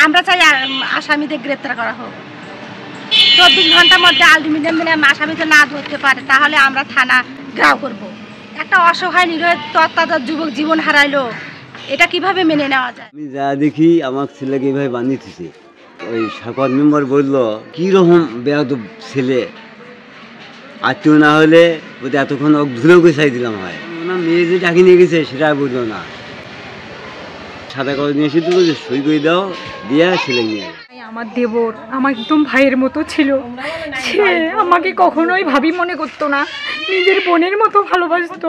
আমরা চাই আসামিদের গ্রেপ্তার করা হোক। 24 ঘন্টার মধ্যে আলটিমেটাম দিলে আসামিদের না ধরতে পারে তাহলে আমরা থানা ঘেরাও করব। একটা অসহায় নিরীহ তত্ত্বাবধায়ক যুবক জীবন হারাইলো, এটা কিভাবে মেনে নেওয়া যায়? আমি যা দেখি আমার ছেলেকে এইভাবে বানিয়েছে। ওই সাকর মেম্বার বললো কীরকম বেয়াদব ছেলে, আত্মীয় না হলে বোধহয় এতক্ষণ ধুলেও গুছাই দিলাম হয় না। মেয়ে যে ডাকি নিয়ে গেছে সেটা বললো না, সাদা কাগজ নিয়ে এসে দিল যে সই করে দাও দিয়ে ছেলে নিয়ে। আমার দেবর আমার একদম ভাইয়ের মতো ছিল, সে আমাকে কখনোই ভাবি মনে করতো না, নিজের বোনের মতো ভালোবাসতো।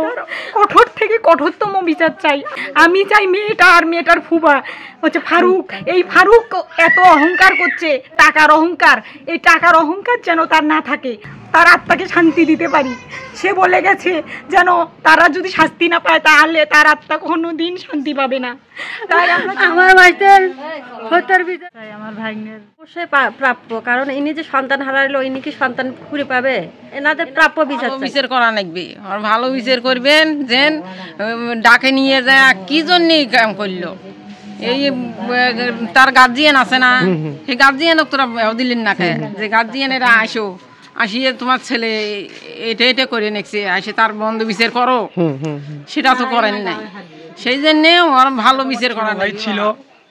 কঠোর থেকে কঠোরতম বিচার চাই। আমি চাই মেয়েটা আর মেয়েটার ফুবা হচ্ছে ফারুক, এই ফারুক এত অহংকার করছে, টাকার অহংকার, এই টাকার অহংকার যেন তার না থাকে, তার আত্মাকে শান্তি দিতে পারি। সে বলে গেছে যেন তারা যদি শাস্তি না পায় তাহলে তার আত্মা কোনো দিন শান্তি পাবে না। তাই আমার ভাইদের হত্যার বিচার চাই, আমার ভাইনের অবশ্যই প্রাপ্য, কারণ ইনি যে সন্তান হারাইলো ইনি কি সন্তান ঘুরে পাবে? এনাদের প্রাপ্য বিচার করা লাগবে, আর ভালো বিচার করবেন। যেন ডাকে নিয়ে যায় কি জন্য কাম করলো, এই তার গার্জিয়ান আছে না, সেই গার্জিয়ানক তোরা দিলেন না কে? যে গার্জিয়ানেরা আসো, আসিয়ে তোমার ছেলে এটা এটা করে নেছে, আসে তার বন্ধ বিচার করো, সেটা তো করেন নাই। সেই জন্যে ওর ভালো বিচার করা ছিল।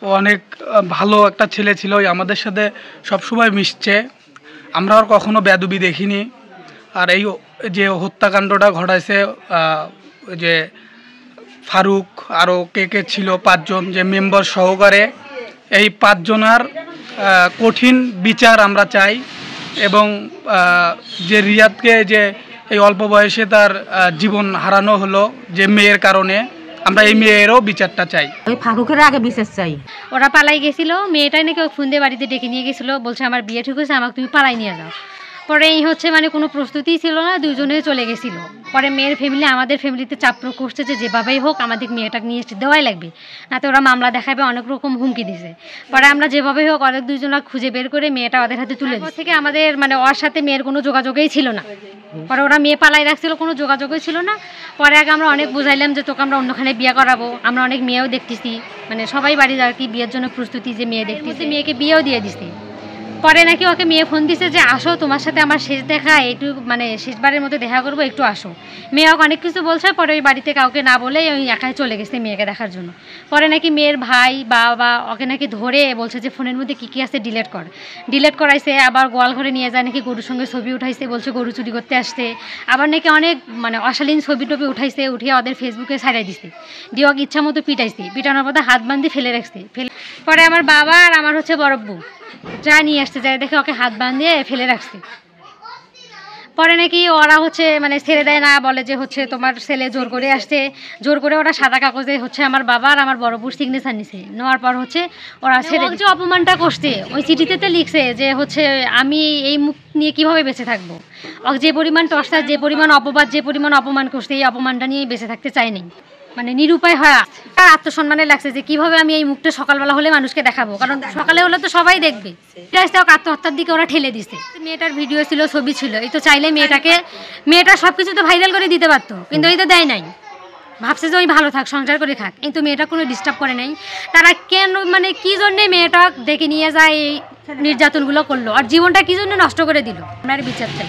ও অনেক ভালো একটা ছেলে ছিল, আমাদের সাথে সবসময় মিশছে, আমরা আর কখনো বেয়াদবি দেখিনি। আর এই যে হত্যাকাণ্ডটা ঘটাইছে যে ফারুক আরও কে ছিল 5 জন যে মেম্বার সহকারে, এই 5 জনের কঠিন বিচার আমরা চাই। এবং যে রিয়াদকে যে এই অল্প বয়সে তার জীবন হারানো হলো যে মেয়ের কারণে, আমরা এই মেয়েরও বিচারটা চাই। ওই ফারুকের আগে বিচার চাই। ওরা পালাই গেছিল, মেয়েটাই নাকি ফোন দিয়ে বাড়িতে ডেকে নিয়ে গেছিলো, বলছে আমার বিয়ে ঠিক হয়েছে, আমাকে তুমি পালাই নিয়ে যাও। পরে এই হচ্ছে মানে কোনো প্রস্তুতিই ছিল না, দুজনে চলে গেছিলো। পরে মেয়ের ফ্যামিলি আমাদের ফ্যামিলিতে চাপ প্রয়োগ করছে যে যেভাবেই হোক আমাদের মেয়েটাকে নিয়ে দেওয়াই লাগবে, না তো ওরা মামলা দেখাবে, অনেক রকম হুমকি দিছে। পরে আমরা যেভাবেই হোক অনেক দুজনা খুঁজে বের করে মেয়েটা ওদের হাতে তুলে দিই। থেকে আমাদের মানে ওর সাথে মেয়ের কোনো যোগাযোগই ছিল না। পরে ওরা মেয়ে পালাই রাখছিল, কোনো যোগাযোগই ছিল না। পরে আগে আমরা অনেক বুঝাইলাম যে তোকে আমরা অন্যখানে বিয়ে করাবো, আমরা অনেক মেয়েও দেখতেছি, মানে সবাই বাড়ির আর কি বিয়ের জন্য প্রস্তুতি, যে মেয়ে দেখতেছি, মেয়েকে বিয়েও দিয়ে দিছি। পরে নাকি ওকে মেয়ে ফোন দিছে যে আসো, তোমার সাথে আমার শেষ দেখা, একটু মানে শেষবারের মতো দেখা করবো, একটু আসো। মেয়ে ওকে অনেক কিছু বলছে, পরে ওই বাড়িতে কাউকে না বলে ওই একাই চলে গেছে মেয়েকে দেখার জন্য। পরে নাকি মেয়ের ভাই বাবা ওকে নাকি ধরে বলছে যে ফোনের মধ্যে কী আছে ডিলেট করাইছে। আবার গোয়াল ঘরে নিয়ে যায় নাকি গরুর সঙ্গে ছবি উঠাইছে, বলছে গরু চুরি করতে আসছে। আবার নাকি অনেক মানে অশালীন ছবি টবি উঠাইছে, উঠিয়ে ওদের ফেসবুকে ছাড়াই দিছে, দিয়ে ওকে ইচ্ছা মতো পিটাইছে, পিটানোর পর হাত বান্ধি ফেলে রাখছে। পরে আমার বাবা আর আমার হচ্ছে বড়ব্বু যা নিয়ে আসছে, যাই দেখে ওকে হাত বাঁধিয়ে ফেলে রাখছে। পরে নাকি ওরা হচ্ছে মানে ছেড়ে দেয় না, বলে যে হচ্ছে তোমার ছেলে জোর করে আসছে, জোর করে ওরা সাদা কাগজে হচ্ছে আমার বাবা আর আমার বড়বুর সিগনেচার নিছে, নেওয়ার পর হচ্ছে ওরা ছেড়ে যে অপমানটা করছে। ওই চিঠিতে লিখছে যে হচ্ছে আমি এই মুখ নিয়ে কিভাবে বেঁচে থাকবো, যে পরিমাণ টর্চার, যে পরিমাণ অপবাদ, যে পরিমাণ অপমান করছে, এই অপমানটা নিয়েই বেঁচে থাকতে চাইনি, মানে নিরুপায় হয়। তার আত্মসম্মানে লাগছে যে কিভাবে আমি এই মুখটা সকালবেলা হলে মানুষকে দেখাবো, কারণ সকালে হলে তো সবাই দেখবে। আত্মহত্যার দিকে ওরা ঠেলে দিচ্ছে। মেয়েটার ভিডিও ছিল, ছবি ছিল, এই তো চাইলে মেয়েটা সব কিছু তো ভাইরাল করে দিতে পারতো, কিন্তু এই তো দেয় নাই। ভাবছে যে ওই ভালো থাক, সংসার করে খাক, কিন্তু মেয়েটা কোনো ডিস্টার্ব করে নাই। তারা কেন মানে কি জন্যে মেয়েটা ডেকে নিয়ে যায় এই নির্যাতনগুলো করলো, আর জীবনটা কি জন্য নষ্ট করে দিল, আপনার বিচার চাই।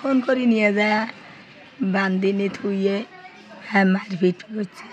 ফোন করে নিয়ে যায় বান্দিনি থুইয়ে, হ্যাঁ মারপিট করছে।